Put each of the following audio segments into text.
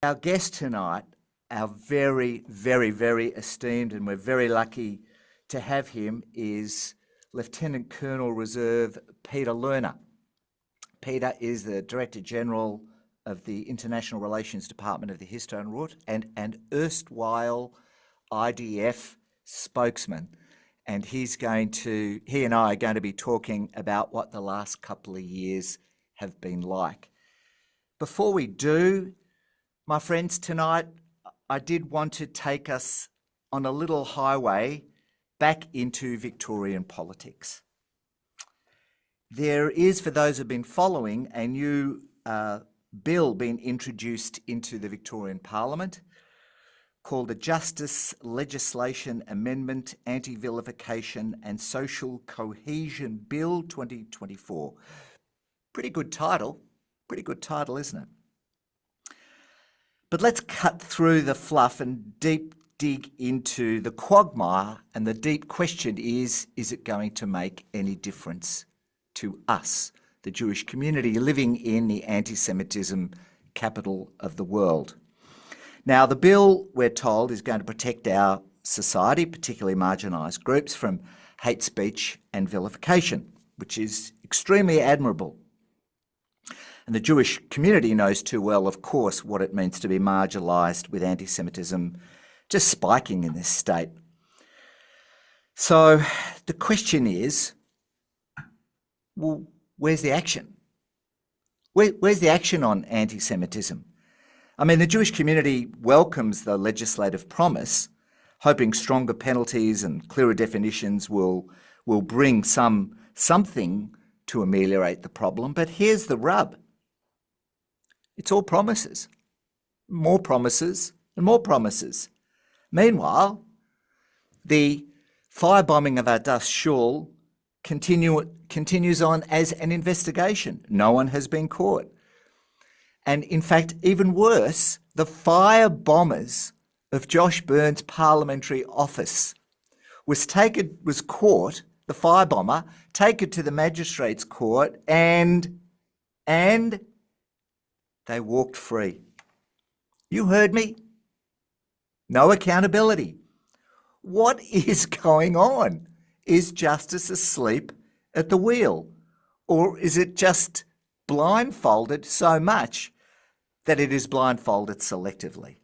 Our guest tonight, our very, very, very esteemed, and we're very lucky to have him, is Lieutenant Colonel Reserve Peter Lerner. Peter is the Director General of the International Relations Department of the Histadrut and erstwhile IDF spokesman. And he and I are going to be talking about what the last couple of years have been like. Before we do, my friends, tonight, I did want to take us on a little highway back into Victorian politics. There is, for those who have been following, a new bill being introduced into the Victorian Parliament called the Justice Legislation Amendment, Anti-Vilification and Social Cohesion Bill 2024. Pretty good title, isn't it? But let's cut through the fluff and deep dig into the quagmire, and the deep question is it going to make any difference to us, the Jewish community living in the anti-Semitism capital of the world? Now, the bill, we're told, is going to protect our society, particularly marginalised groups, from hate speech and vilification, which is extremely admirable. And the Jewish community knows too well, of course, what it means to be marginalised, with anti-Semitism just spiking in this state. So the question is, well, where's the action? Where's the action on anti-Semitism? I mean, the Jewish community welcomes the legislative promise, hoping stronger penalties and clearer definitions will bring something to ameliorate the problem. But here's the rub. It's all promises. More promises and more promises. Meanwhile, the firebombing of Adass Shul continues on as an investigation. No one has been caught. And in fact, even worse, the firebombers of Josh Burns' parliamentary office was caught, the firebomber, taken to the magistrates' court, and they walked free. You heard me. No accountability. What is going on? Is justice asleep at the wheel? Or is it just blindfolded so much that it is blindfolded selectively?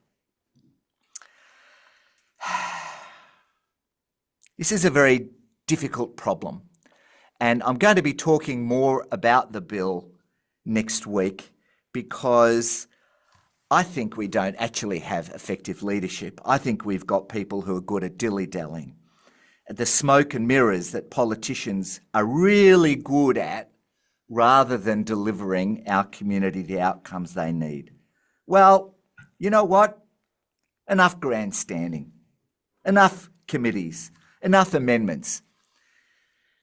This is a very difficult problem. And I'm going to be talking more about the bill next week, because I think we don't actually have effective leadership. I think we've got people who are good at dilly-dallying, at the smoke and mirrors that politicians are really good at, rather than delivering our community the outcomes they need. Well, you know what? Enough grandstanding, enough committees, enough amendments.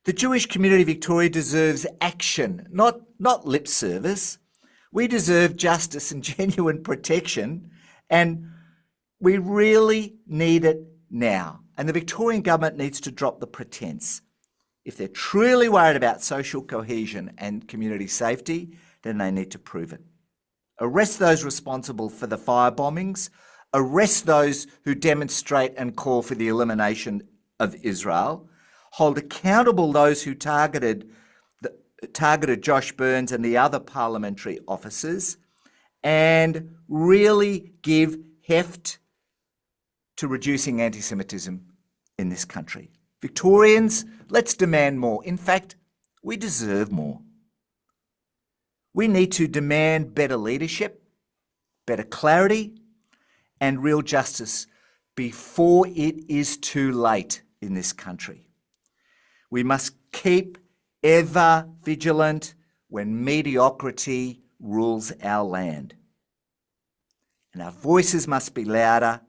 The Jewish community of Victoria deserves action, not lip service. We deserve justice and genuine protection, and we really need it now. And the Victorian government needs to drop the pretence. If they're truly worried about social cohesion and community safety, then they need to prove it. Arrest those responsible for the firebombings. Arrest those who demonstrate and call for the elimination of Israel. Hold accountable those who targeted Josh Burns and the other parliamentary officers, and really give heft to reducing anti-Semitism in this country. Victorians, let's demand more. In fact, we deserve more. We need to demand better leadership, better clarity, and real justice before it is too late in this country. We must keep ever vigilant when mediocrity rules our land. And our voices must be louder,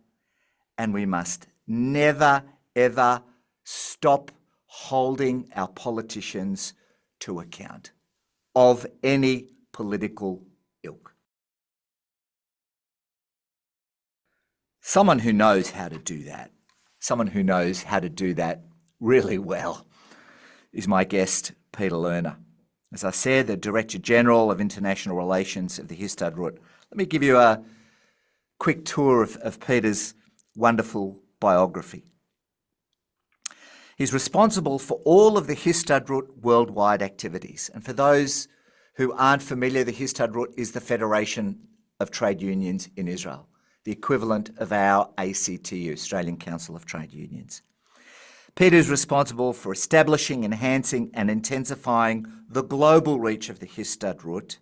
and we must never, ever stop holding our politicians to account of any political ilk. Someone who knows how to do that, really well, is my guest, Peter Lerner. As I said, the Director General of International Relations of the Histadrut. Let me give you a quick tour of Peter's wonderful biography. He's responsible for all of the Histadrut worldwide activities. And for those who aren't familiar, the Histadrut is the Federation of Trade Unions in Israel, the equivalent of our ACTU, Australian Council of Trade Unions. Peter is responsible for establishing, enhancing and intensifying the global reach of the Histadrut,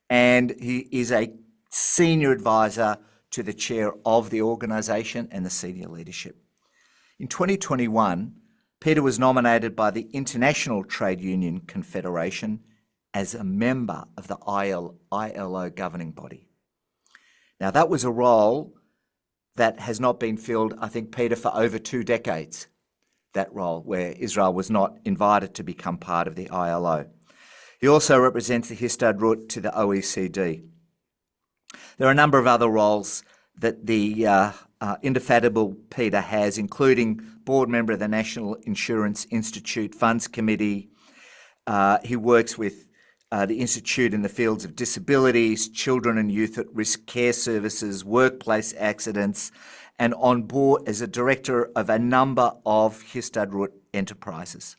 and he is a senior advisor to the chair of the organisation and the senior leadership. In 2021, Peter was nominated by the International Trade Union Confederation as a member of the ILO governing body. Now, that was a role that has not been filled, I think, Peter, for over 2 decades, that role where Israel was not invited to become part of the ILO. He also represents the Histadrut to the OECD. There are a number of other roles that the indefatigable Peter has, including board member of the National Insurance Institute Funds Committee. He works with the Institute in the fields of disabilities, children and youth at risk care services, workplace accidents, and on board as a director of a number of Histadrut enterprises.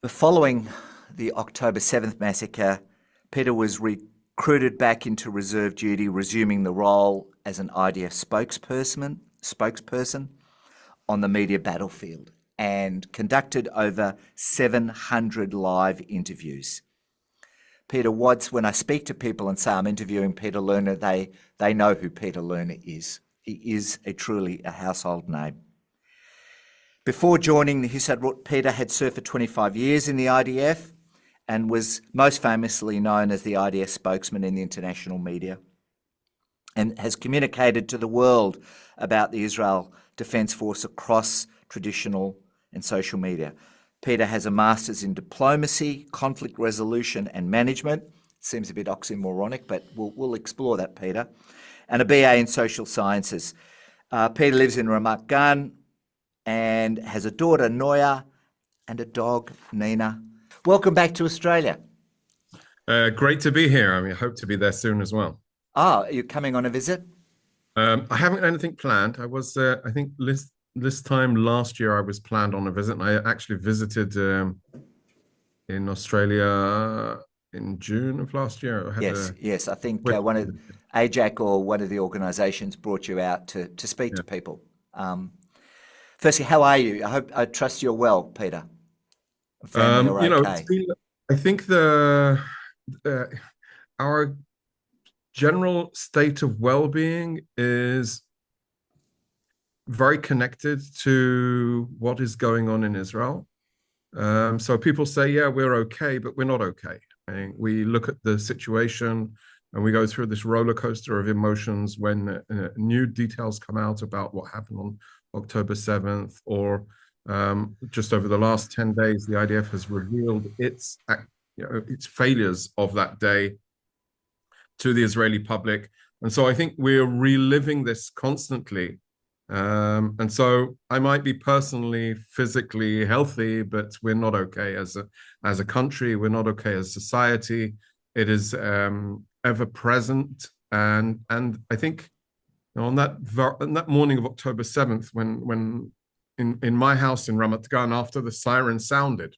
Following the October 7th massacre, Peter was recruited back into reserve duty, resuming the role as an IDF spokesperson on the media battlefield, and conducted over 700 live interviews. Peter Watts, when I speak to people and say I'm interviewing Peter Lerner, they know who Peter Lerner is. He is truly a household name. Before joining the Histadrut, Peter had served for 25 years in the IDF and was most famously known as the IDF spokesman in the international media, and has communicated to the world about the Israel Defence Force across traditional and social media. Peter has a master's in diplomacy, conflict resolution and management. Seems a bit oxymoronic, but we'll explore that, Peter. And a BA in social sciences. Peter lives in Ramat Gan and has a daughter, Noya, and a dog, Nina. Welcome back to Australia. Great to be here. I hope to be there soon as well. Are you coming on a visit? I haven't got anything planned. I was, I think this time last year I was planned on a visit, and I actually visited in Australia in June of last year. Yes. I think one of AJAC or one of the organisations brought you out to speak to people. Firstly, how are you? I trust you're well, Peter. Family are okay. I think our general state of well-being is very connected to what is going on in Israel. So people say, yeah, we're okay, but we're not okay. I mean, we look at the situation and we go through this roller coaster of emotions when new details come out about what happened on October 7th, or just over the last 10 days, the IDF has revealed its failures of that day to the Israeli public. And so I think we're reliving this constantly. And so I might be personally, physically healthy, but we're not okay as a country. We're not okay as society. It is ever present. And I think on that morning of October 7th, when in my house in Ramat Gan, after the siren sounded,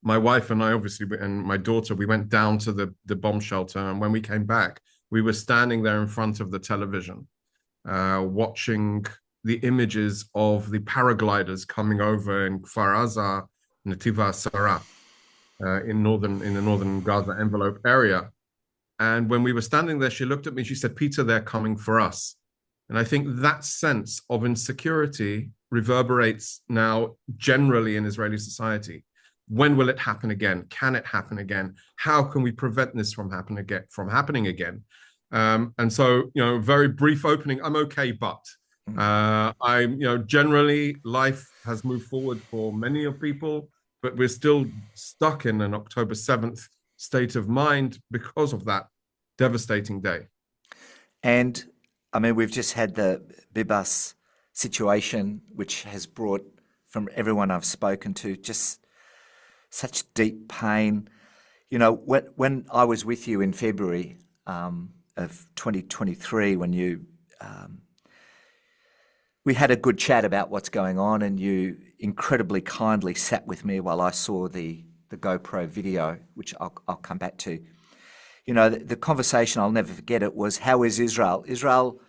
my wife and I, obviously, and my daughter, we went down to the bomb shelter. And when we came back, we were standing there in front of the television, watching the images of the paragliders coming over in Kfar Aza, Netiva Sarah, in the northern Gaza envelope area. And when we were standing there, she looked at me, she said, "Peter, they're coming for us." And I think that sense of insecurity reverberates now generally in Israeli society. When will it happen again? Can it happen again? How can we prevent this from happening again? And so, very brief opening. I'm okay, but generally life has moved forward for many of people, but we're still stuck in an October 7th state of mind because of that devastating day. And I mean, we've just had the Bibas situation, which has brought, from everyone I've spoken to, just such deep pain. When I was with you in February, of 2023 when we had a good chat about what's going on, and you incredibly kindly sat with me while I saw the GoPro video, which I'll come back to. You know, the conversation, I'll never forget it, was how is Israel? Israel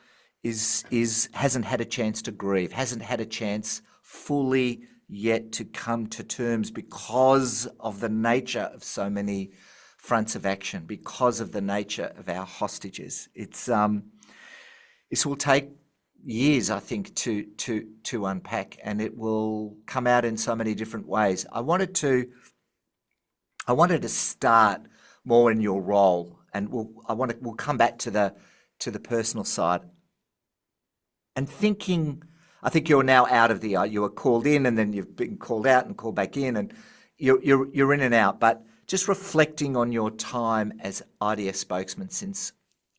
hasn't had a chance to grieve, hasn't had a chance fully yet to come to terms because of the nature of so many fronts of action, because of the nature of our hostages. This will take years, I think, to unpack, and it will come out in so many different ways. I wanted to start more in your role, and we'll come back to the personal side. And thinking, I think you're now out of you were called in, and then you've been called out and called back in, and you're in and out. But just reflecting on your time as IDF spokesman since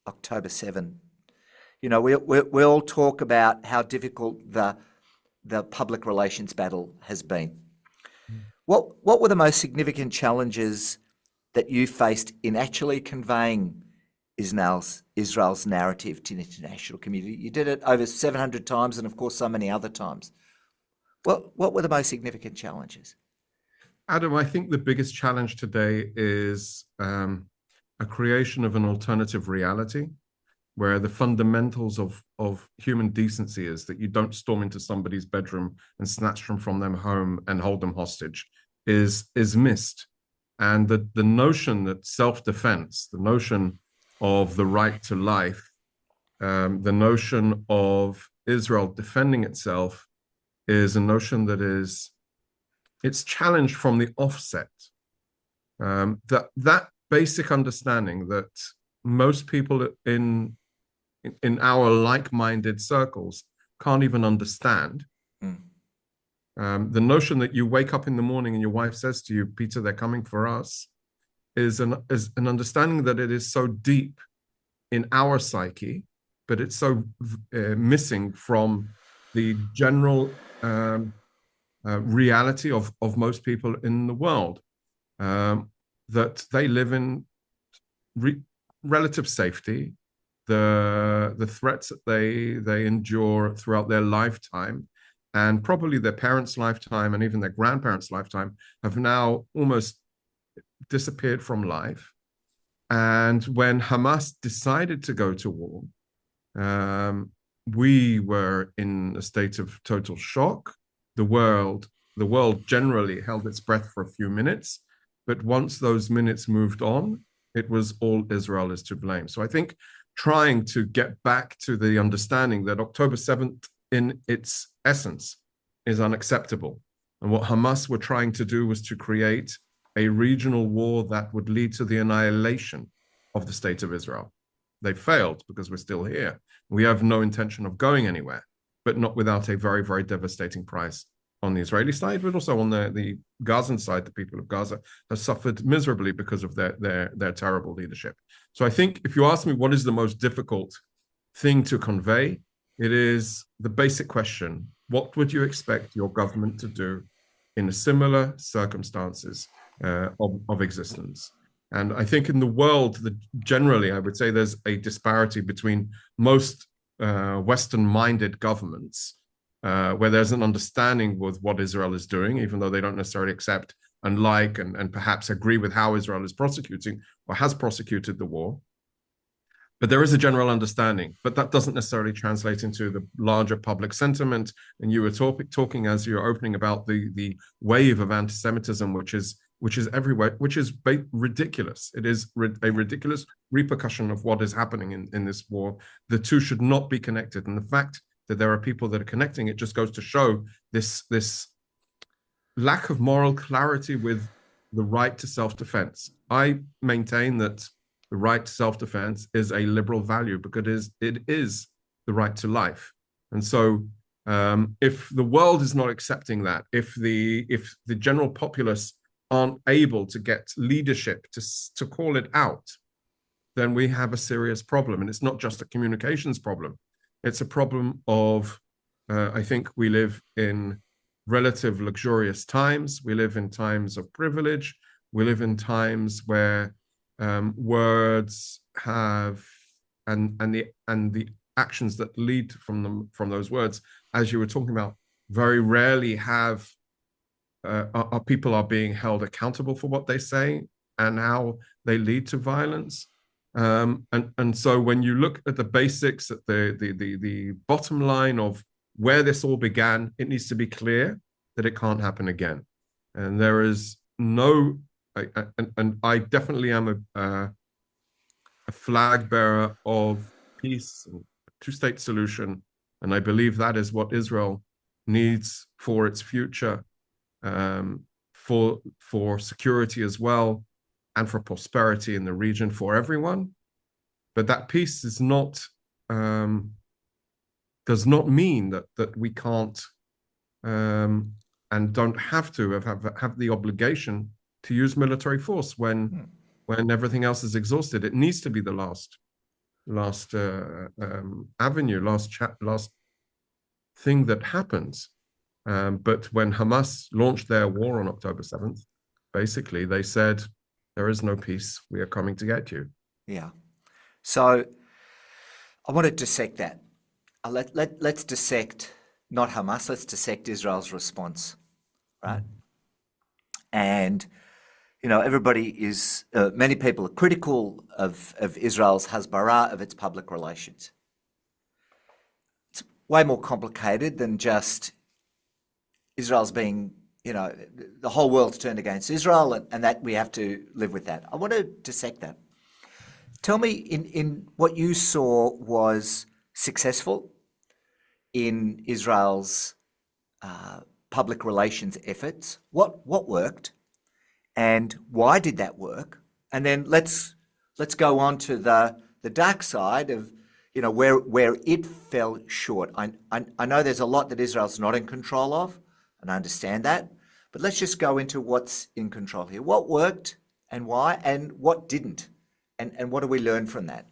October 7. You know, we all talk about how difficult the public relations battle has been. What were the most significant challenges that you faced in actually conveying Israel's narrative to the international community? You did it over 700 times, and of course so many other times. What were the most significant challenges? Adam, I think the biggest challenge today is a creation of an alternative reality where the fundamentals of human decency is that you don't storm into somebody's bedroom and snatch them from their home and hold them hostage is missed. And the notion that self-defense, the notion of the right to life, the notion of Israel defending itself is a notion that it's challenged from the offset. That basic understanding that most people in our like-minded circles can't even understand. The notion that you wake up in the morning and your wife says to you, Peter, they're coming for us, is an understanding that it is so deep in our psyche, but it's so missing from the general reality of most people in the world, that they live in relative safety. The threats that they endure throughout their lifetime, and probably their parents' lifetime and even their grandparents' lifetime, have now almost disappeared from life. And when Hamas decided to go to war, we were in a state of total shock. The world generally held its breath for a few minutes, but once those minutes moved on, it was all Israel is to blame. So I think trying to get back to the understanding that October 7th in its essence is unacceptable. And what Hamas were trying to do was to create a regional war that would lead to the annihilation of the state of Israel. They failed because we're still here. We have no intention of going anywhere, but not without a very, very devastating price on the Israeli side, but also on the Gazan side. The people of Gaza have suffered miserably because of their terrible leadership. So I think if you ask me what is the most difficult thing to convey, it is the basic question: what would you expect your government to do in similar circumstances of existence? And I think in the world, generally, I would say there's a disparity between most Western-minded governments, where there's an understanding with what Israel is doing, even though they don't necessarily accept and like and perhaps agree with how Israel is prosecuting or has prosecuted the war. But there is a general understanding, but that doesn't necessarily translate into the larger public sentiment. And you were talking as you were opening about the wave of anti-Semitism, which is everywhere, which is ridiculous. It is a ridiculous repercussion of what is happening in this war. The two should not be connected. And the fact that there are people that are connecting it just goes to show this lack of moral clarity with the right to self-defense. I maintain that the right to self-defense is a liberal value because it is the right to life. And so if the world is not accepting that, if the general populace aren't able to get leadership to call it out, then we have a serious problem. And it's not just a communications problem. It's a problem of, I think we live in relative luxurious times. We live in times of privilege. We live in times where words have and the actions that lead from those words, as you were talking about, very rarely have people are being held accountable for what they say and how they lead to violence. And so when you look at the basics, at the bottom line of where this all began, it needs to be clear that it can't happen again. And there is no, and I definitely am a flag bearer of peace and two-state solution. And I believe that is what Israel needs for its future, for security as well, and for prosperity in the region for everyone. But that peace is not does not mean that we can't and don't have to have the obligation to use military force when everything else is exhausted. It needs to be the last avenue, last thing that happens. But when Hamas launched their war on October 7th, basically they said, there is no peace. We are coming to get you. Yeah. So I want to dissect that. Let's dissect not Hamas, let's dissect Israel's response, right? And, you know, everybody is, many people are critical of Israel's Hasbara, of its public relations. It's way more complicated than just Israel's being, you know, the whole world's turned against Israel and that we have to live with that. I want to dissect that. Tell me, in what you saw was successful in Israel's public relations efforts, what worked and why did that work? And then let's go on to the dark side of, you know, where it fell short. I know there's a lot that Israel's not in control of, and I understand that, but let's just go into what's in control here. What worked and why, and what didn't? And what do we learn from that?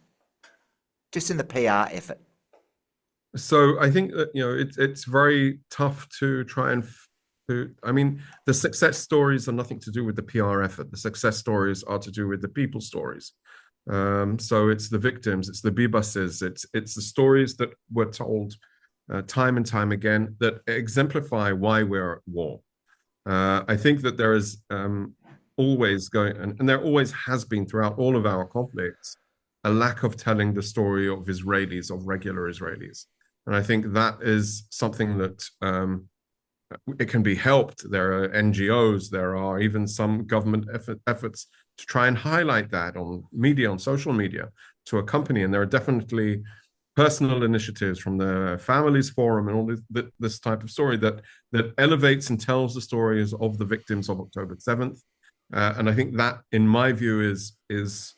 Just in the PR effort. So I think that, you know, it's very tough to try and I mean, the success stories are nothing to do with the PR effort. The success stories are to do with the people stories. So it's the victims, it's the Bibases, it's the stories that were told time and time again that exemplify why we're at war. I think that there is always going, and there always has been throughout all of our conflicts, a lack of telling the story of Israelis, of regular Israelis. And I think that is something that it can be helped. There are NGOs, there are even some government efforts to try and highlight that on media, on social media, to accompany. And there are definitely personal initiatives from the Families Forum and all this type of story that elevates and tells the stories of the victims of October 7th. And I think that, in my view, is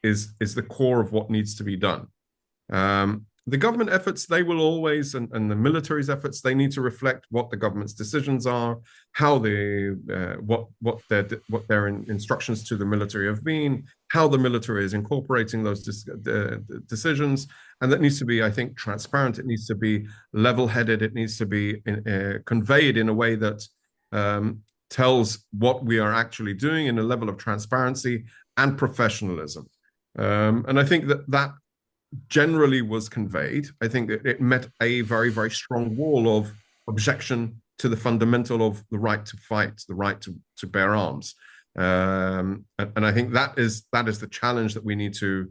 the core of what needs to be done. The government efforts, they will always, and the military's efforts, they need to reflect what the government's decisions are, how they, what their instructions to the military have been, how the military is incorporating those decisions, and that needs to be, I think, transparent. It needs to be level-headed. It needs to be conveyed in a way that tells what we are actually doing in a level of transparency and professionalism. And I think that generally was conveyed. I think that it met a very, very strong wall of objection to the fundamental of the right to fight, the right to bear arms. And I think that is the challenge that we need to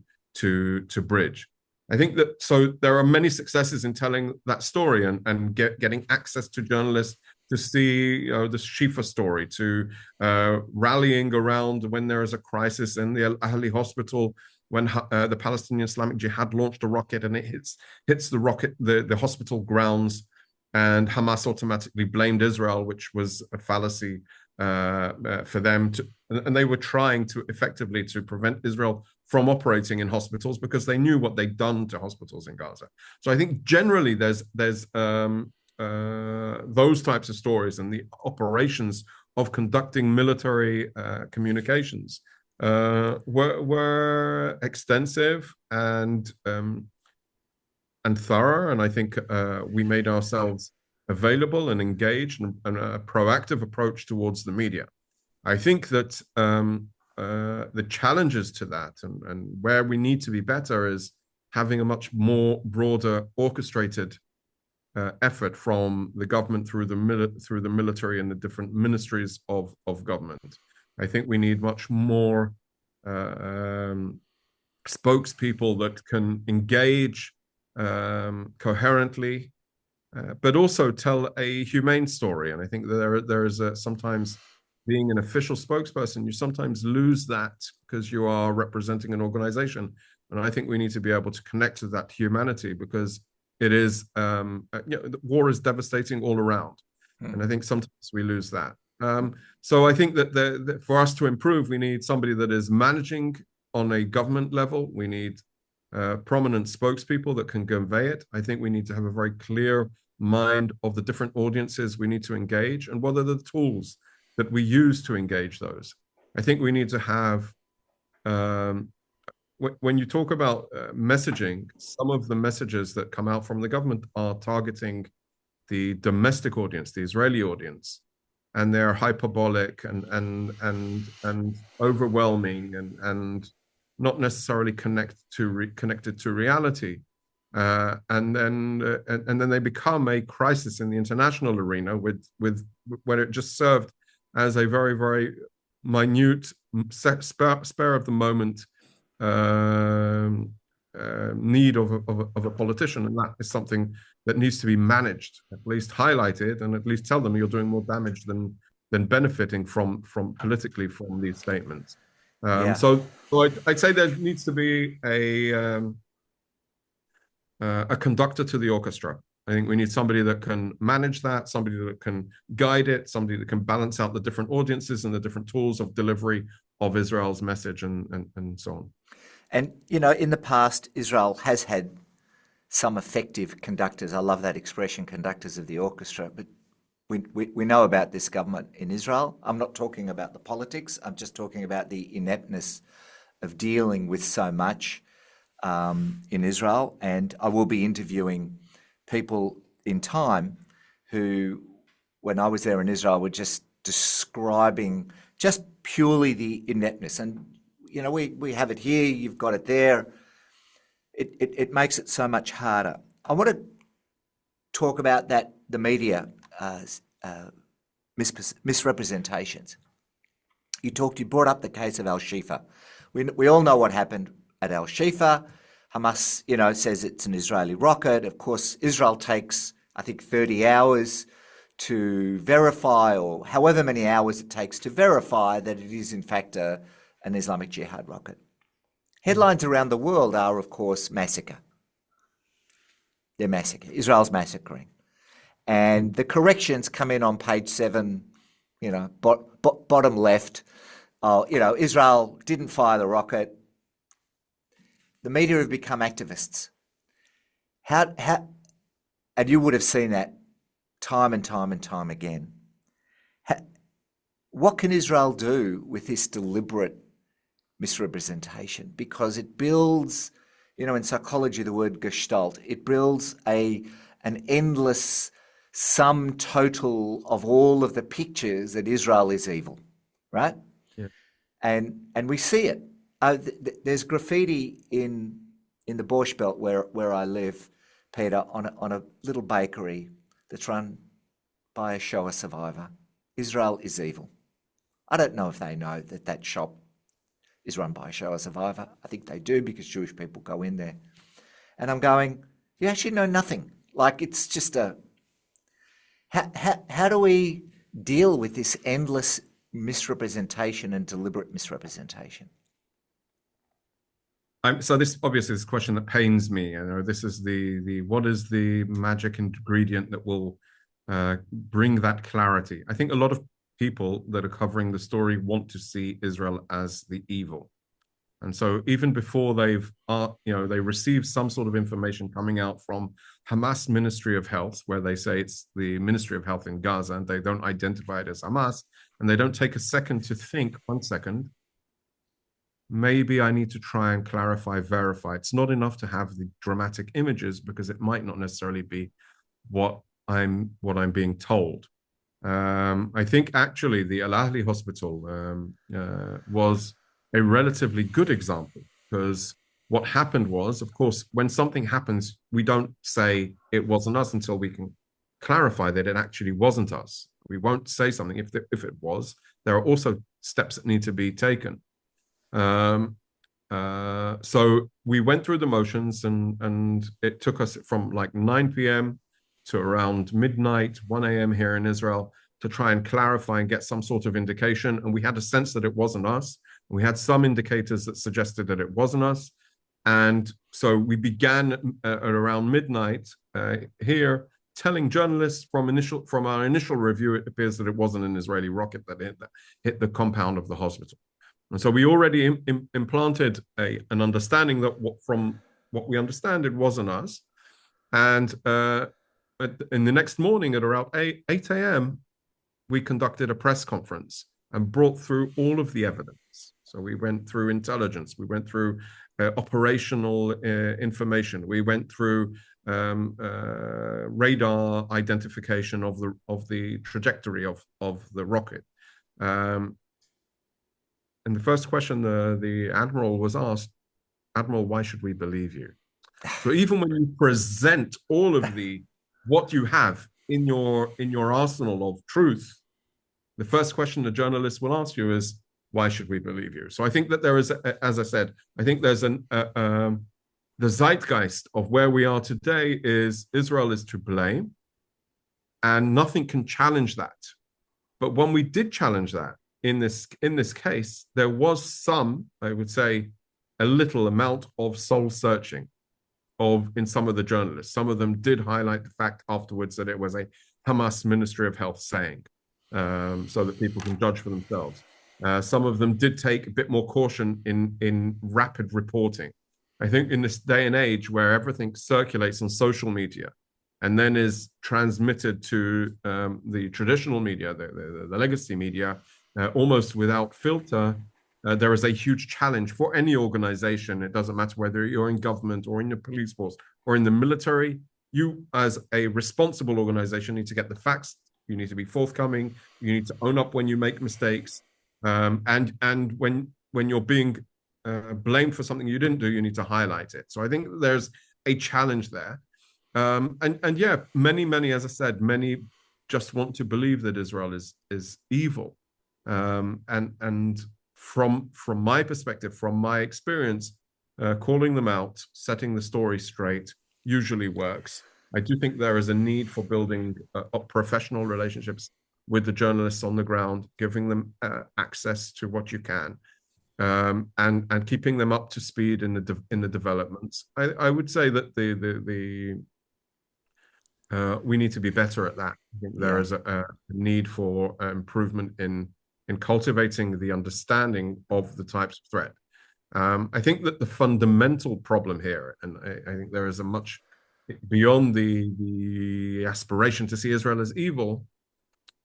bridge. I think that, so there are many successes in telling that story and getting access to journalists to see, you know, the Shifa story, to rallying around when there is a crisis in the Al Ahli hospital, when the Palestinian Islamic Jihad launched a rocket and it hits the hospital grounds, and Hamas automatically blamed Israel, which was a fallacy for them and they were trying to effectively to prevent Israel from operating in hospitals because they knew what they'd done to hospitals in Gaza. So I think generally there's those types of stories, and the operations of conducting military communications were extensive and thorough, and I think we made ourselves available and engaged and a proactive approach towards the media. I think that the challenges to that, and where we need to be better is having a much more broader orchestrated effort from the government through the military and the different ministries of government. I think we need much more spokespeople that can engage coherently, but also tell a humane story. And I think that there is sometimes, being an official spokesperson, you sometimes lose that because you are representing an organization. And I think we need to be able to connect to that humanity, because it is, war is devastating all around. And I think sometimes we lose that. So I think that for us to improve, we need somebody that is managing on a government level. We need prominent spokespeople that can convey it. I think we need to have a very clear mind of the different audiences we need to engage, and what are the tools that we use to engage those. I think we need to have, when you talk about messaging, some of the messages that come out from the government are targeting the domestic audience, the Israeli audience, and they're hyperbolic and overwhelming and not necessarily connected to reality. And then they become a crisis in the international arena with where it just served as a very, very minute spare of the moment need of a politician. And that is something that needs to be managed, at least highlighted, and at least tell them you're doing more damage than benefiting from politically from these statements. So I'd say there needs to be a conductor to the orchestra. I think we need somebody that can manage that, somebody that can guide it, somebody that can balance out the different audiences and the different tools of delivery of Israel's message and so on. And, you know, in the past, Israel has had some effective conductors. I love that expression, conductors of the orchestra. But we know about this government in Israel. I'm not talking about the politics. I'm just talking about the ineptness of dealing with so much in Israel. And I will be interviewing people in time who, when I was there in Israel, were just describing just purely the ineptness. And, you know, we have it here, you've got it there. It makes it so much harder. I want to talk about that, the media misrepresentations. You brought up the case of Al-Shifa. We all know what happened at Al-Shifa. Hamas, you know, says it's an Israeli rocket. Of course, Israel takes, I think, 30 hours to verify, or however many hours it takes to verify that it is, in fact, an Islamic Jihad rocket. Headlines around the world are, of course, massacre. They're massacre. Israel's massacring. And the corrections come in on page 7, you know, bottom left. You know, Israel didn't fire the rocket. The media have become activists. And you would have seen that time and time and time again. What can Israel do with this deliberate misrepresentation? Because it builds, you know, in psychology, the word gestalt, it builds an endless sum total of all of the pictures that Israel is evil, right? Yeah. And we see it. There's graffiti in the Borscht Belt where I live, Peter, on a little bakery that's run by a Shoah survivor. Israel is evil. I don't know if they know that shop is run by a Shoah survivor. I think they do, because Jewish people go in there. And I'm going, you actually know nothing. Like, it's just how do we deal with this endless misrepresentation and deliberate misrepresentation? So this obviously is a question that pains me. You know, this is the what is the magic ingredient that will bring that clarity? I think a lot of people that are covering the story want to see Israel as the evil, and so even before they receive some sort of information coming out from Hamas Ministry of Health, where they say it's the Ministry of Health in Gaza, and they don't identify it as Hamas, and they don't take a second to think, 1 second, maybe I need to try and clarify, verify. It's not enough to have the dramatic images, because it might not necessarily be what I'm being told. I think actually the Al Ahli hospital was a relatively good example, because what happened was, of course, when something happens, we don't say it wasn't us until we can clarify that it actually wasn't us. We won't say something if it was. There are also steps that need to be taken. So we went through the motions, and it took us from like 9 p.m. to around midnight, 1 a.m. here in Israel, to try and clarify and get some sort of indication. And we had a sense that it wasn't us. We had some indicators that suggested that it wasn't us. And so we began at around midnight here, telling journalists from our initial review, it appears that it wasn't an Israeli rocket that hit the compound of the hospital. And so we already implanted an understanding that from what we understand, it wasn't us. And in the next morning at around 8 a.m., we conducted a press conference and brought through all of the evidence. So we went through intelligence, we went through operational information, we went through radar identification of the trajectory of the rocket. And the first question the admiral was asked, "Admiral, why should we believe you?" So even when you present all of what you have in your arsenal of truth, the first question the journalist will ask you is, "Why should we believe you?" So I think that there is, as I said, I think there's the zeitgeist of where we are today is Israel is to blame, and nothing can challenge that. But when we did challenge that, in this case, there was some, I would say, a little amount of soul searching in some of the journalists. Some of them did highlight the fact afterwards that it was a Hamas Ministry of Health saying, so that people can judge for themselves. Some of them did take a bit more caution in rapid reporting. I think in this day and age where everything circulates on social media and then is transmitted to the traditional media, the legacy media, almost without filter, there is a huge challenge for any organization. It doesn't matter whether you're in government or in the police force or in the military. You, as a responsible organization, need to get the facts. You need to be forthcoming. You need to own up when you make mistakes. And when you're being blamed for something you didn't do, you need to highlight it. So I think there's a challenge there. And yeah, many, as I said, many just want to believe that Israel is evil. And from my perspective, from my experience, calling them out, setting the story straight usually works. I do think there is a need for building professional relationships with the journalists on the ground, giving them access to what you can, and keeping them up to speed in the developments. I would say that we need to be better at that. I think there is a need for improvement in cultivating the understanding of the types of threat. I think that the fundamental problem here, and I think there is a much beyond the aspiration to see Israel as evil.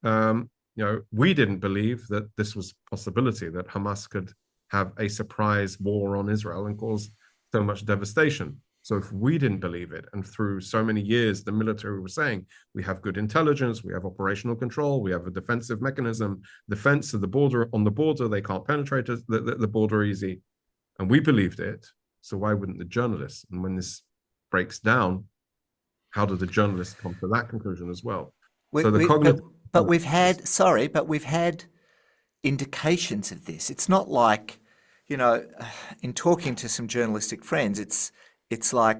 We didn't believe that this was a possibility, that Hamas could have a surprise war on Israel and cause so much devastation. So if we didn't believe it, and through so many years, the military was saying, we have good intelligence, we have operational control, we have a defensive mechanism, defense of the border, on the border, they can't penetrate the border easy. And we believed it. So why wouldn't the journalists? And when this breaks down, how do the journalists come to that conclusion as well? But we've had indications of this. It's not like, in talking to some journalistic friends, it's like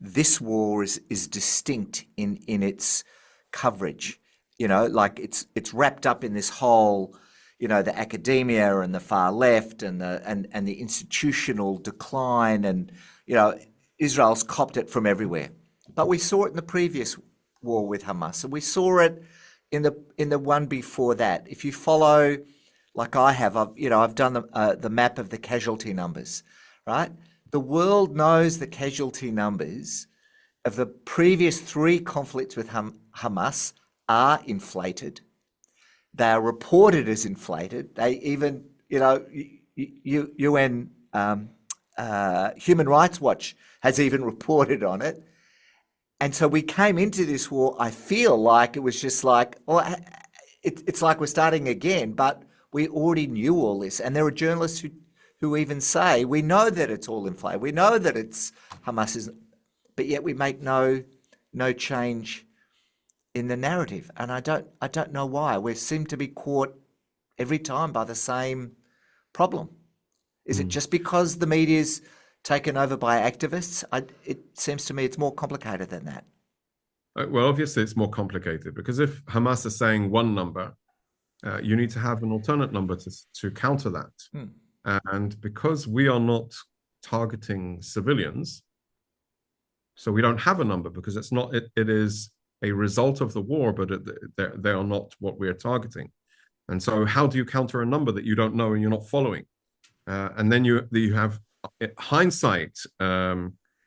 this war is distinct in its coverage. Like it's wrapped up in this whole, the academia and the far left and the institutional decline, and Israel's copped it from everywhere. But we saw it in the previous war with Hamas, and we saw it in the one before that. If you follow, like I have, I've done the map of the casualty numbers, right? The world knows the casualty numbers of the previous 3 conflicts with Hamas are inflated. They are reported as inflated. They even, UN Human Rights Watch has even reported on it. And so we came into this war, I feel like it was just like, it's like we're starting again, but we already knew all this. And there are journalists who even say, we know that it's all inflated. We know that it's Hamas is, but yet we make no change in the narrative. And I don't know why. We seem to be caught every time by the same problem. Is it just because the media is taken over by activists? It seems to me it's more complicated than that. Well, obviously it's more complicated because if Hamas is saying one number, you need to have an alternate number to counter that. And because we are not targeting civilians, so we don't have a number because it's not. It is a result of the war, but they are not what we are targeting. And so, how do you counter a number that you don't know and you're not following? And then you have hindsight,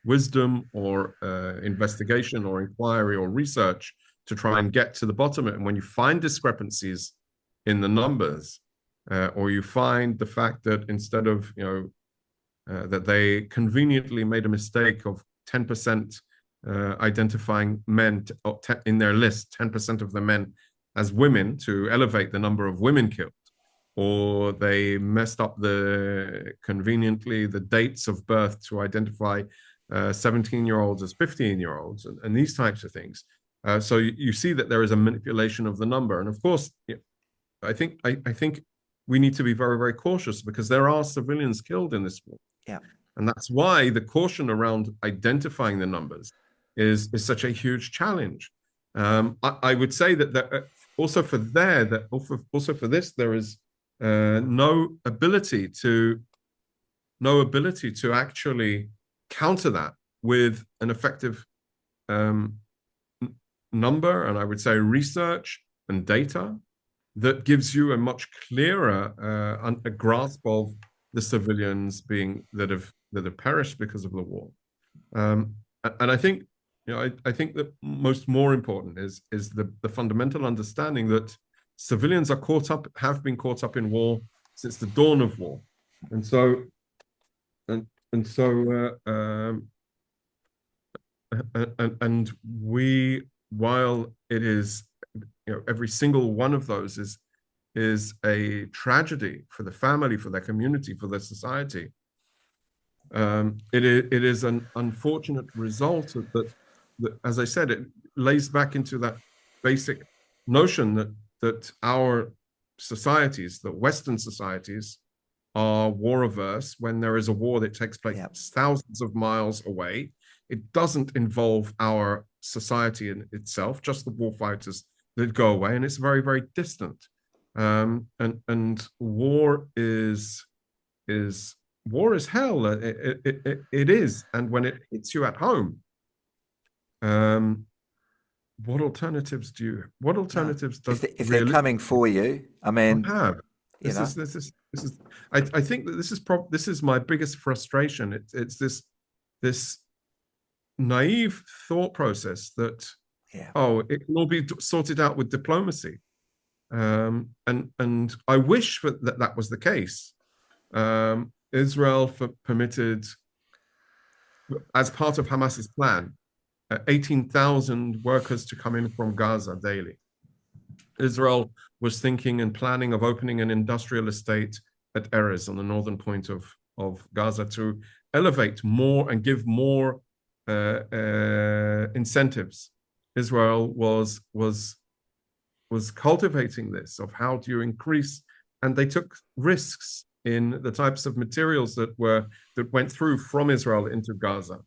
wisdom, or investigation, or inquiry, or research to try and get to the bottom of it. And when you find discrepancies in the numbers, or you find the fact that instead of that they conveniently made a mistake of 10% identifying men in their list, 10% of the men as women to elevate the number of women killed, or they messed up conveniently the dates of birth to identify 17-year-olds as 15-year-olds, and these types of things. So you see that there is a manipulation of the number, and of course, I think we need to be very, very cautious because there are civilians killed in this war. Yeah. And that's why the caution around identifying the numbers is such a huge challenge. I would say that also for this, there is no ability to actually counter that with an effective number, and I would say research and data that gives you a much clearer a grasp of the civilians that have perished because of the war. And I think I think that more important is the fundamental understanding that civilians have been caught up in war since the dawn of war, and so we, while it is, every single one of those is a tragedy for the family, for their community, for their society. It is an unfortunate result of that. As I said, it lays back into that basic notion that our societies, the Western societies, are war averse. When there is a war that takes place thousands of miles away, it doesn't involve our society in itself, just the war fighters that go away, and it's very, very distant. And war is hell. It is, and when it hits you at home, what alternatives does if they're coming for you? I mean, have this is I think that this is my biggest frustration. It's this naive thought process that it can all be sorted out with diplomacy, and I wish that was the case. Israel permitted, as part of Hamas's plan, 18,000 workers to come in from Gaza daily. Israel was thinking and planning of opening an industrial estate at Erez on the northern point of Gaza to elevate more and give more incentives. Israel was cultivating this of how do you increase, and they took risks in the types of materials that went through from Israel into Gaza.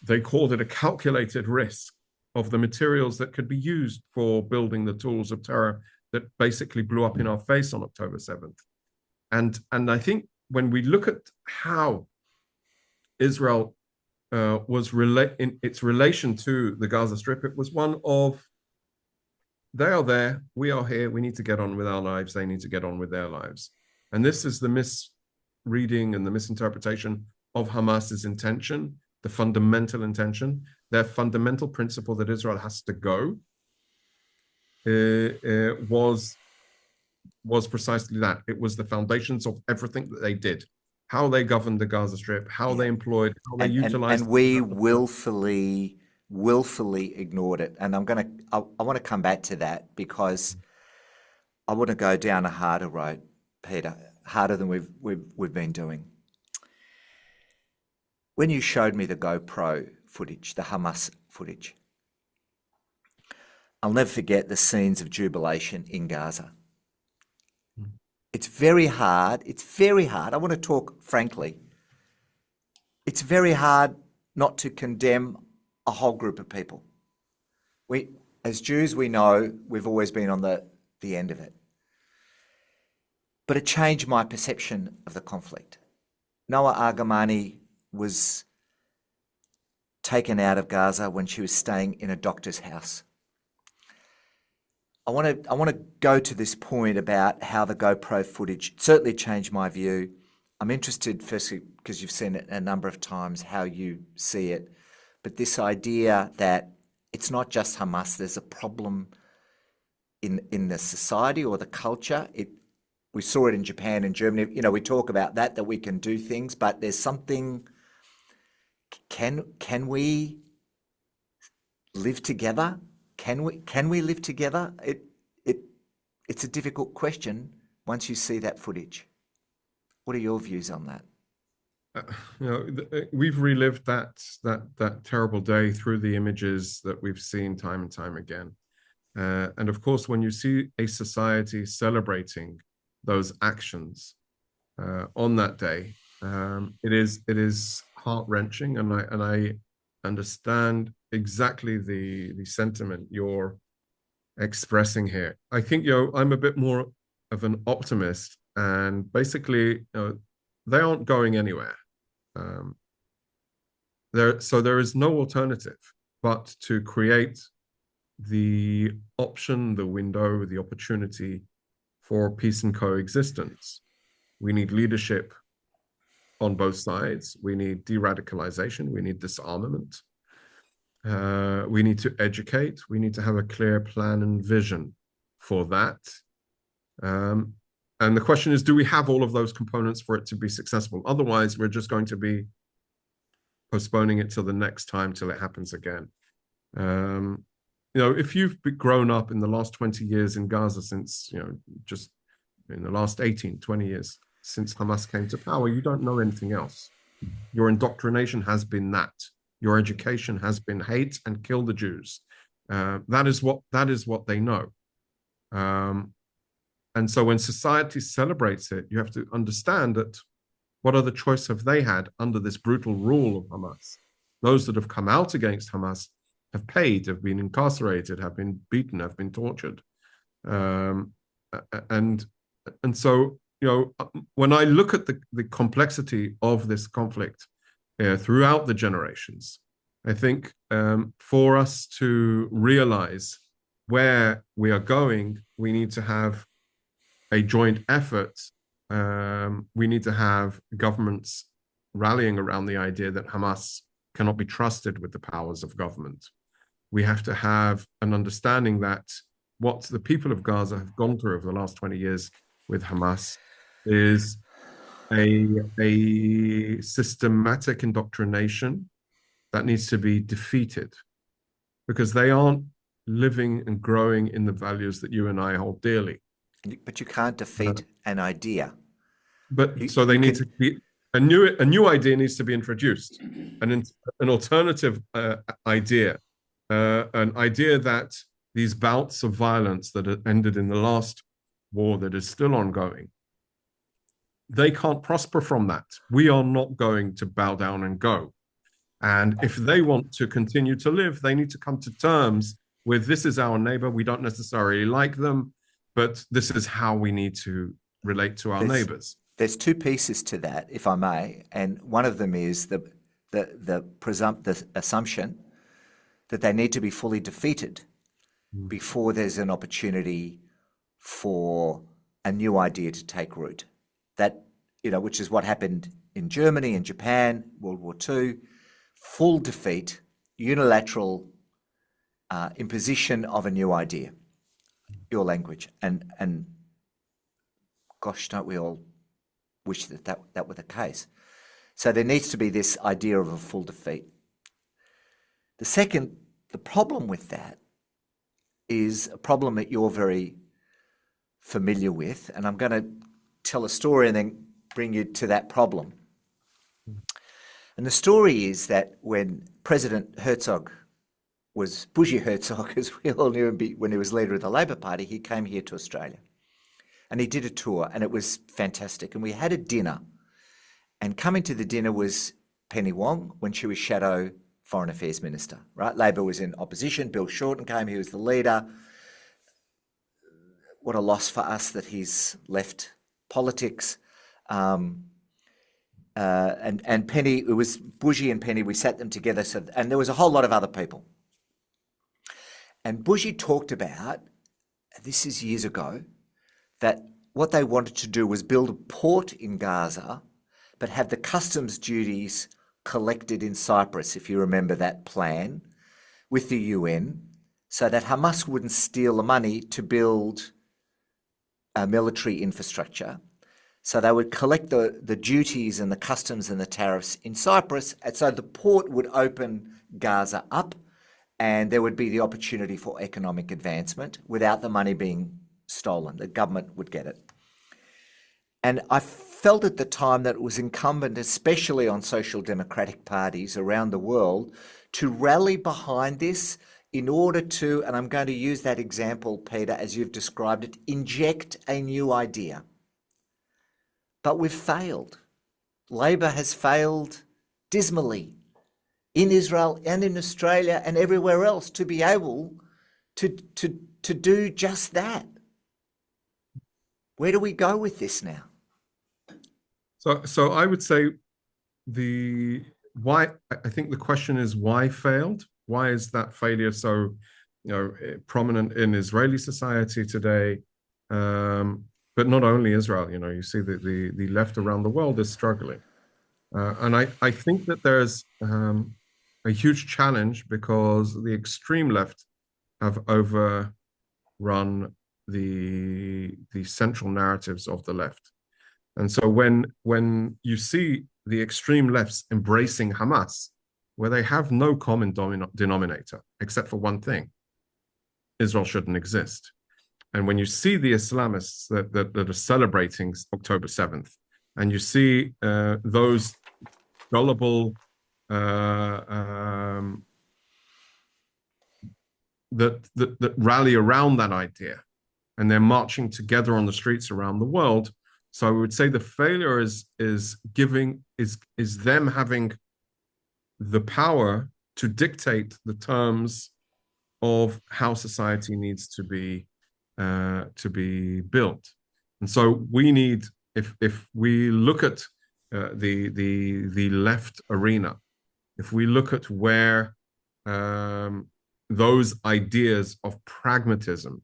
They called it a calculated risk of the materials that could be used for building the tools of terror that basically blew up in our face on October 7th. And I think when we look at how Israel was in its relation to the Gaza Strip, it was one of, they are there, we are here, we need to get on with our lives, they need to get on with their lives. And this is the misreading and the misinterpretation of Hamas's intention, the fundamental intention. Their fundamental principle that Israel has to go was precisely that. It was the foundations of everything that they did, how they governed the Gaza Strip, how they employed, how they utilized. And we willfully ignored it. And I want to come back to that because I want to go down a harder road, Peter, harder than we've been doing. When you showed me the GoPro footage, the Hamas footage, I'll never forget the scenes of jubilation in Gaza. It's very hard. It's very hard. I want to talk frankly. It's very hard not to condemn a whole group of people. We, as Jews, we know we've always been on the end of it. But it changed my perception of the conflict. Noah Argamani was taken out of Gaza when she was staying in a doctor's house. I want to go to this point about how the GoPro footage certainly changed my view. I'm interested, firstly, because you've seen it a number of times, how you see it. But this idea that it's not just Hamas, there's a problem in the society or the culture. We saw it in Japan and Germany. You know, we talk about that we can do things, but there's something. Can we live together? Can we live together? It's a difficult question once you see that footage. What are your views on that? We've relived that terrible day through the images that we've seen time and time again. And of course, when you see a society celebrating those actions on that day, it is heart-wrenching, and I understand exactly the sentiment you're expressing here. I think I'm a bit more of an optimist, and basically they aren't going anywhere. There is no alternative but to create the option, the window, the opportunity for peace and coexistence. We need leadership on both sides. We need de-radicalization. We need disarmament. We need to educate. We need to have a clear plan and vision for that. And the question is, do we have all of those components for it to be successful? Otherwise, we're just going to be postponing it till the next time, till it happens again. If you've grown up in the last 20 years in Gaza since, just in the last 18, 20 years since Hamas came to power, you don't know anything else. Your indoctrination has been that. Your education has been hate and kill the Jews. That is what they know. And so when society celebrates it, you have to understand that what other choice have they had under this brutal rule of Hamas? Those that have come out against Hamas have paid, have been incarcerated, have been beaten, have been tortured. And so, when I look at the complexity of this conflict throughout the generations, I think for us to realize where we are going, we need to have a joint effort. We need to have governments rallying around the idea that Hamas cannot be trusted with the powers of government. We have to have an understanding that what the people of Gaza have gone through over the last 20 years with Hamas is a systematic indoctrination that needs to be defeated, because they aren't living and growing in the values that you and I hold dearly. But you can't defeat an idea. So they need to be a new idea needs to be introduced, an alternative idea, an idea that these bouts of violence that ended in the last war that is still ongoing, they can't prosper from that. We are not going to bow down and go. And if they want to continue to live, they need to come to terms with, this is our neighbor. We don't necessarily like them, but this is how we need to relate to our neighbors. There's two pieces to that, if I may, and one of them is the assumption that they need to be fully defeated before there's an opportunity for a new idea to take root. That, which is what happened in Germany and Japan, World War II, full defeat, unilateral imposition of a new idea, your language, and gosh, don't we all wish that were the case? So there needs to be this idea of a full defeat. The problem with that is a problem that you're very familiar with, and I'm going to tell a story and then bring you to that problem. And the story is that when President Herzog was Bougie Herzog, as we all knew him when he was leader of the Labor Party, he came here to Australia. And he did a tour, and it was fantastic. And we had a dinner. And coming to the dinner was Penny Wong, when she was Shadow Foreign Affairs Minister, right? Labor was in opposition. Bill Shorten came, he was the leader. What a loss for us that he's left politics. And Penny, it was Bougie and Penny, we sat them together, and there was a whole lot of other people. And Bougie talked about, this is years ago, that what they wanted to do was build a port in Gaza, but have the customs duties collected in Cyprus, if you remember that plan, with the UN, so that Hamas wouldn't steal the money to build a military infrastructure. So they would collect the duties and the customs and the tariffs in Cyprus, and so the port would open Gaza up, and there would be the opportunity for economic advancement without the money being stolen. The government would get it. And I felt at the time that it was incumbent, especially on social democratic parties around the world, to rally behind this in order to, and I'm going to use that example, Peter, as you've described it, inject a new idea. But we've failed. Labor has failed dismally in Israel and in Australia and everywhere else to be able to do just that. Where do we go with this now? So I would say I think the question is why failed? Why is that failure so, prominent in Israeli society today? But not only Israel, you see that the left around the world is struggling. And I think that there's a huge challenge because the extreme left have overrun the central narratives of the left. And so when you see the extreme lefts embracing Hamas, where they have no common denominator, except for one thing: Israel shouldn't exist. And when you see the Islamists that are celebrating October 7th, and you see those gullible that rally around that idea, and they're marching together on the streets around the world. So I would say the failure is them having the power to dictate the terms of how society needs to be built. And so we need, if we look at the left arena, if we look at where those ideas of pragmatism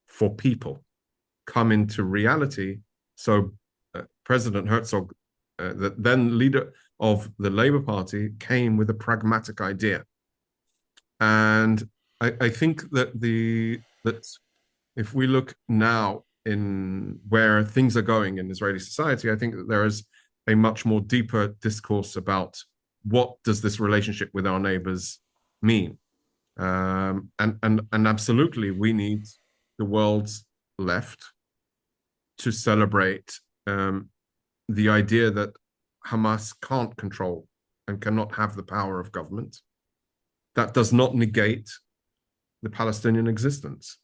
for people come into reality. So President Herzog, the then leader of the Labour Party, came with a pragmatic idea. And I think that if we look now in where things are going in Israeli society, I think that there is a much more deeper discourse about what does this relationship with our neighbors mean. And absolutely, we need the world's left to celebrate the idea that Hamas can't control and cannot have the power of government. That does not negate the Palestinian existence.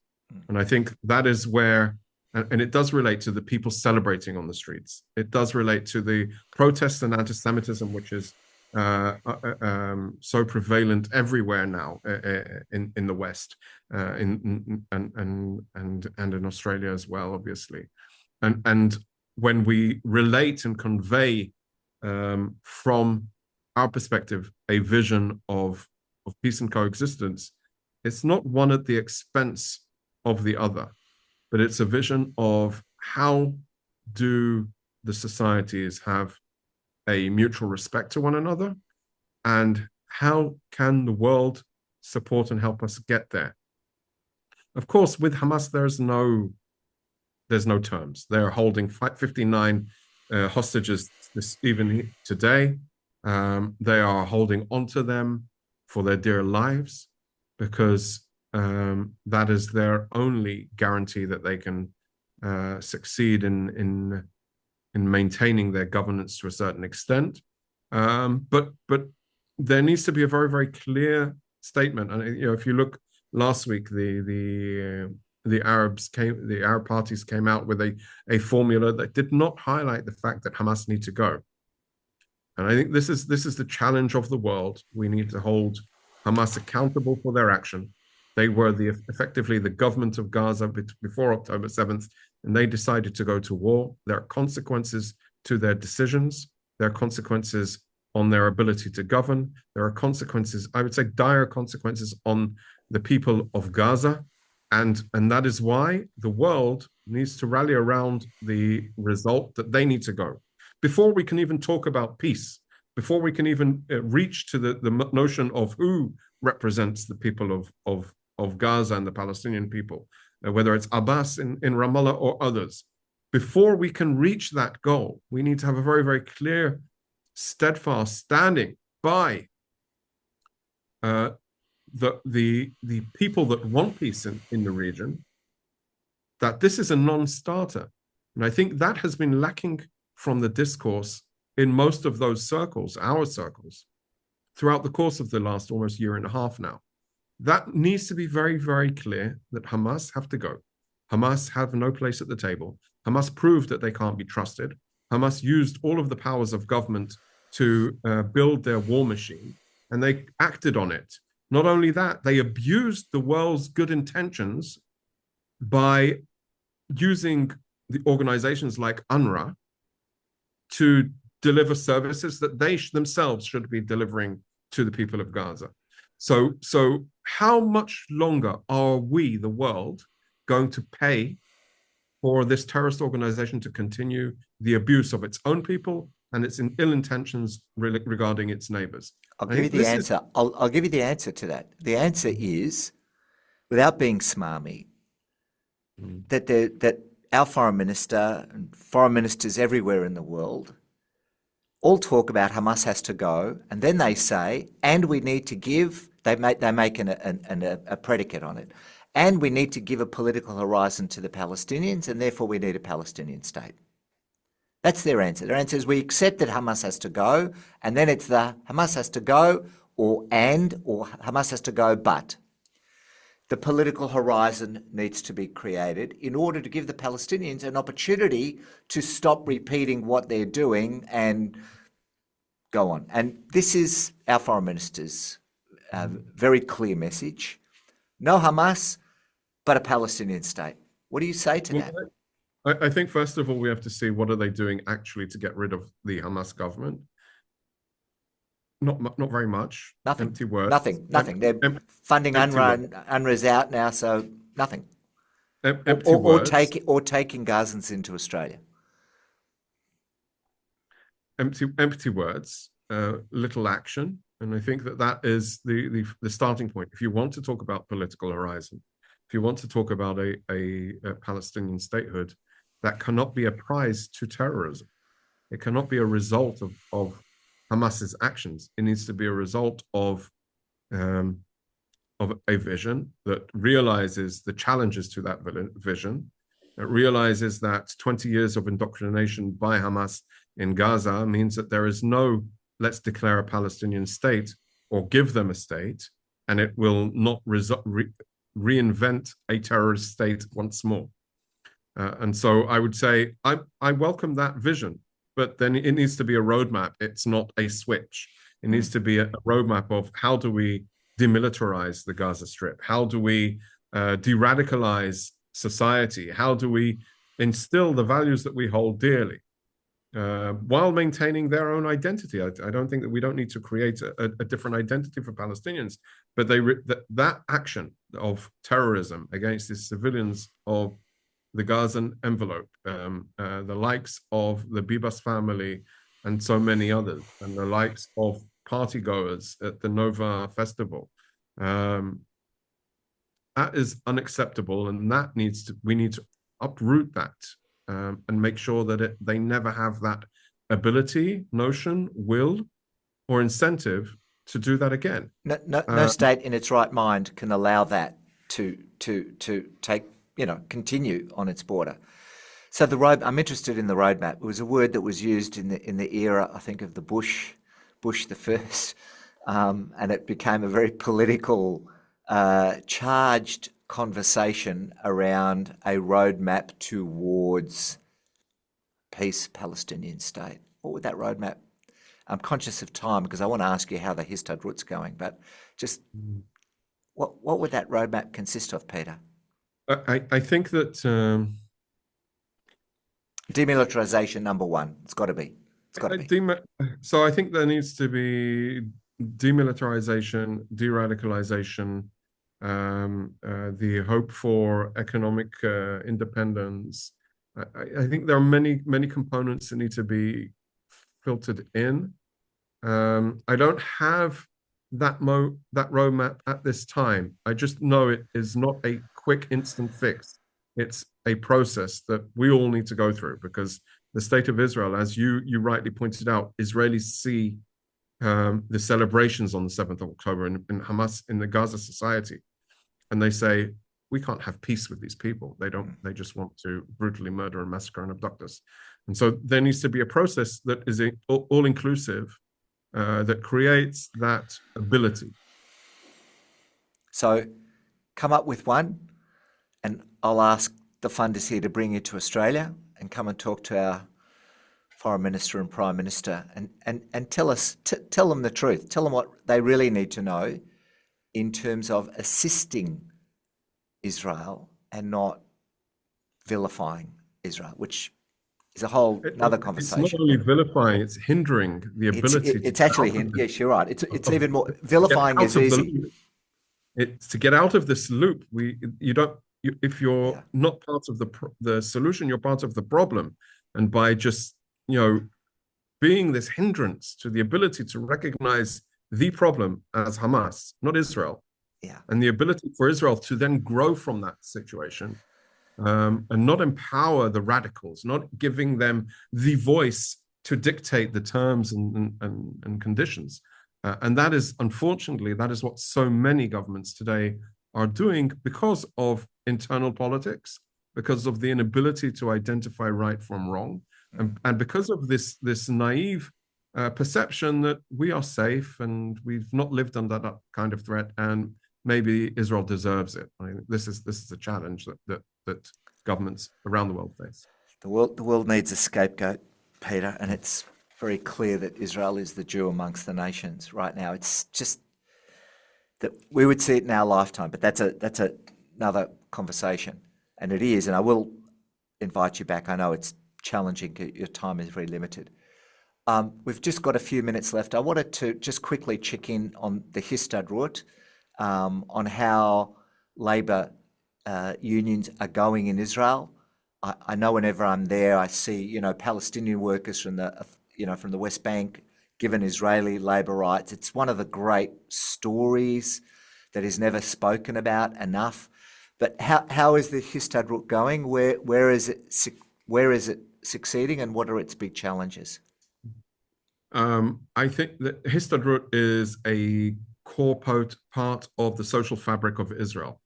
And I think that is where, and it does relate to the people celebrating on the streets. It does relate to the protests and anti-Semitism, which is so prevalent everywhere now in the West, and in Australia as well, obviously. And when we relate and convey from our perspective a vision of peace and coexistence, it's not one at the expense of the other, but it's a vision of how do the societies have a mutual respect to one another, and how can the world support and help us get there. Of course, with Hamas, there's no terms. They're holding 59 hostages even today. They are holding onto them for their dear lives, because that is their only guarantee that they can succeed in maintaining their governance to a certain extent. But there needs to be a very, very clear statement. And if you look last week, the Arab parties came out with a formula that did not highlight the fact that Hamas need to go. And I think this is the challenge of the world. We need to hold Hamas accountable for their action. They were effectively the government of Gaza before October 7th, and they decided to go to war. There are consequences to their decisions. There are consequences on their ability to govern. There are consequences, I would say dire consequences, on the people of Gaza. And that is why the world needs to rally around the result that they need to go. Before we can even talk about peace, before we can even reach to the notion of who represents the people of Gaza and the Palestinian people, whether it's Abbas in Ramallah or others, before we can reach that goal, we need to have a very, very clear, steadfast standing by the people that want peace in the region, that this is a non-starter. And I think that has been lacking from the discourse in most of those circles, our circles, throughout the course of the last almost year and a half now. That needs to be very, very clear that Hamas have to go. Hamas have no place at the table. Hamas proved that they can't be trusted. Hamas used all of the powers of government to build their war machine, and they acted on it. Not only that, they abused the world's good intentions by using the organizations like UNRWA to deliver services that they themselves should be delivering to the people of Gaza. So how much longer are we, the world, going to pay for this terrorist organization to continue the abuse of its own people and its ill intentions regarding its neighbors? I'll give you the answer. I'll give you the answer to that. The answer is, without being smarmy, that our foreign minister and foreign ministers everywhere in the world all talk about Hamas has to go, and then they say, and we need to give. They make a predicate on it, and we need to give a political horizon to the Palestinians, and therefore we need a Palestinian state. That's their answer. Their answer is we accept that Hamas has to go, and then it's the Hamas has to go, or Hamas has to go, but the political horizon needs to be created in order to give the Palestinians an opportunity to stop repeating what they're doing and go on. And this is our foreign minister's very clear message. No Hamas, but a Palestinian state. What do you say to that? I think, first of all, we have to see what are they doing actually to get rid of the Hamas government. Not very much. Nothing. Empty words. Nothing. They're funding UNRWA, and UNRWA's out now, so nothing. Empty words. Or taking Gazans into Australia. Empty words, little action, and I think that is the starting point. If you want to talk about political horizon, if you want to talk about a Palestinian statehood, that cannot be a prize to terrorism. It cannot be a result of Hamas's actions. It needs to be a result of a vision that realizes the challenges to that vision. It realizes that 20 years of indoctrination by Hamas in Gaza means that there is no let's declare a Palestinian state or give them a state, and it will not reinvent a terrorist state once more. And so I would say I welcome that vision, but then it needs to be a roadmap. It's not a switch. It needs to be a roadmap of how do we demilitarize the Gaza Strip? How do we de-radicalize society? How do we instill the values that we hold dearly while maintaining their own identity? I don't think that we don't need to create a different identity for Palestinians, but that action of terrorism against the civilians of the Gazan envelope, the likes of the Bibas family and so many others, and the likes of partygoers at the Nova Festival, that is unacceptable, and we need to uproot that and make sure that they never have that ability, notion, will, or incentive to do that again. No state in its right mind can allow that to take, continue on its border. So I'm interested in the roadmap. It was a word that was used in the era, I think, of the Bush the first, and it became a very political, charged conversation around a roadmap towards peace, Palestinian state. What would that roadmap? I'm conscious of time because I want to ask you how the Histadrut's going, but just what would that roadmap consist of, Peter? I think that Demilitarization number one. It's got to be. It's got to be. So I think there needs to be demilitarization, de-radicalization, the hope for economic independence. I think there are many components that need to be filtered in. I don't have that roadmap at this time. I just know it is not a quick instant fix. It's a process that we all need to go through, because the state of Israel, as you rightly pointed out, Israelis see the celebrations on the 7th of October in Hamas, in the Gaza society, and they say, we can't have peace with these people. They just want to brutally murder and massacre and abduct us. And so there needs to be a process that is all-inclusive, that creates that ability. So come up with one, and I'll ask the funders here to bring you to Australia and come and talk to our Foreign Minister and Prime Minister and tell them the truth. Tell them what they really need to know in terms of assisting Israel and not vilifying Israel, which is a whole another conversation. It's not only vilifying, it's hindering the ability. It's actually, yes, you're right. It's even more, vilifying is easy. It's to get out of this loop. If you're not part of the solution, you're part of the problem. And by just, being this hindrance to the ability to recognize the problem as Hamas, not Israel, and the ability for Israel to then grow from that situation, and not empower the radicals, not giving them the voice to dictate the terms and conditions. And that is, unfortunately, that is what so many governments today are doing, because of internal politics, because of the inability to identify right from wrong, and because of this naive perception that we are safe and we've not lived under that kind of threat, and maybe Israel deserves it. I mean, this is a challenge that governments around the world face. The world needs a scapegoat, Peter, and it's very clear that Israel is the Jew amongst the nations right now. It's just that we would see it in our lifetime, but that's another conversation, and it is. And I will invite you back. I know it's challenging. Your time is very limited. We've just got a few minutes left. I wanted to just quickly check in on the Histadrut, on how Labor unions are going in Israel. I know whenever I'm there, I see Palestinian workers from the West Bank given Israeli labour rights. It's one of the great stories that is never spoken about enough. But how is the Histadrut going? Where is it succeeding, and what are its big challenges? I think that Histadrut is a core part of the social fabric of Israel.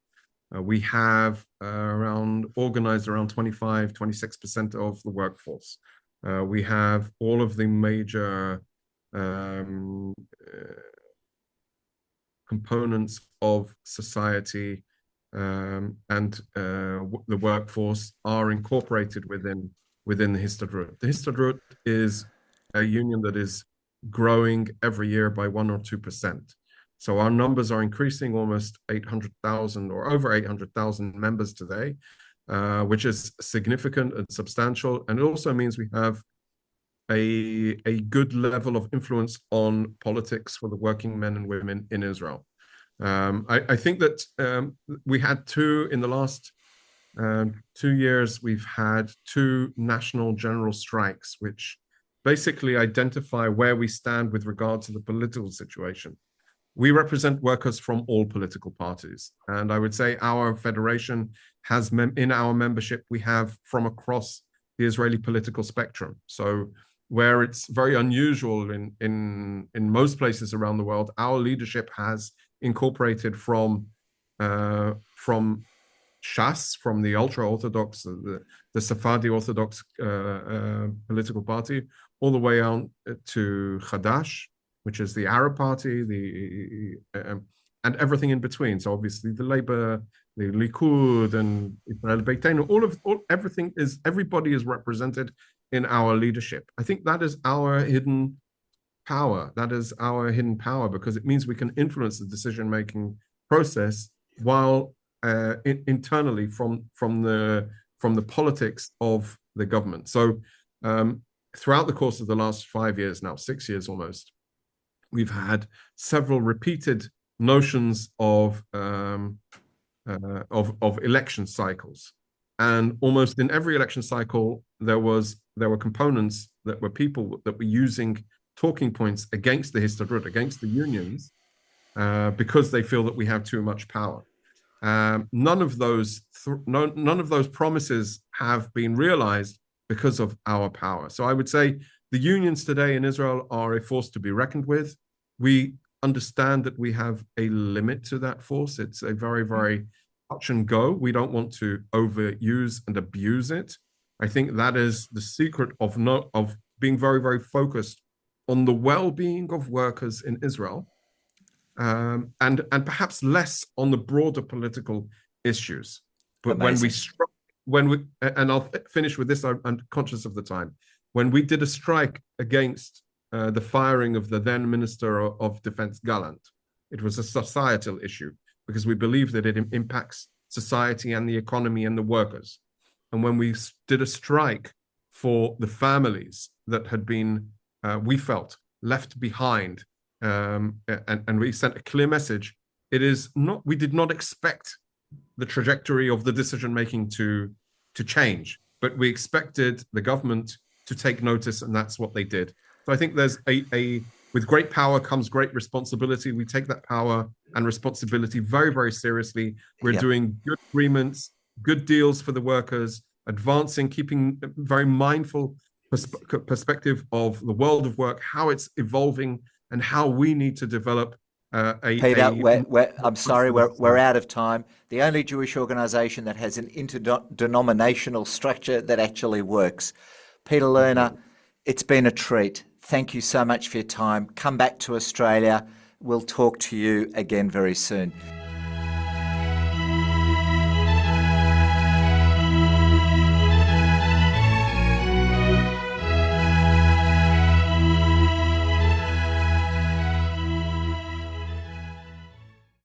We have organized around 26% of the workforce. We have all of the major components of society, and the workforce are incorporated within the Histadrut. The Histadrut is a union that is growing every year by 1 or 2%. So our numbers are increasing, almost 800,000 or over 800,000 members today, which is significant and substantial. And it also means we have a good level of influence on politics for the working men and women in Israel. I think that we had in the last 2 years, we've had 2 national general strikes, which basically identify where we stand with regard to the political situation. We represent workers from all political parties. And I would say our federation has, in our membership, we have from across the Israeli political spectrum. So where it's very unusual in most places around the world, our leadership has incorporated from Shas, from the ultra-Orthodox, the Sephardi Orthodox political party, all the way on to Hadash, which is the Arab party, and everything in between. So obviously the Labour, the Likud, and Israel Beitenu, everybody is represented in our leadership. I think that is our hidden power. That is our hidden power, because it means we can influence the decision-making process while internally from the politics of the government. So throughout the course of the last 5 years now, 6 years almost, we've had several repeated notions of election cycles, and almost in every election cycle there were components that were people that were using talking points against the Histadrut, against the unions, because they feel that we have too much power. None of those promises have been realized because of our power. So I would say the unions today in Israel are a force to be reckoned with. We understand that we have a limit to that force. It's a very, very touch and go. We don't want to overuse and abuse it. I think that is the secret of being very, very focused on the well-being of workers in Israel, and perhaps less on the broader political issues. But Amazing. and I'll finish with this, I'm conscious of the time. When we did a strike against the firing of the then Minister of Defense Gallant, it was a societal issue, because we believe that it impacts society and the economy and the workers. And when we did a strike for the families that had been, we felt, left behind, and we sent a clear message, we did not expect the trajectory of the decision-making to change, but we expected the government to take notice, and that's what they did. So I think there's with great power comes great responsibility. We take that power and responsibility very, very seriously. We're doing good agreements, good deals for the workers, advancing, keeping a very mindful perspective of the world of work, how it's evolving, and how we need to develop Peter, I'm sorry, we're out of time. The only Jewish organisation that has an interdenominational structure that actually works. Peter Lerner, it's been a treat. Thank you so much for your time. Come back to Australia. We'll talk to you again very soon.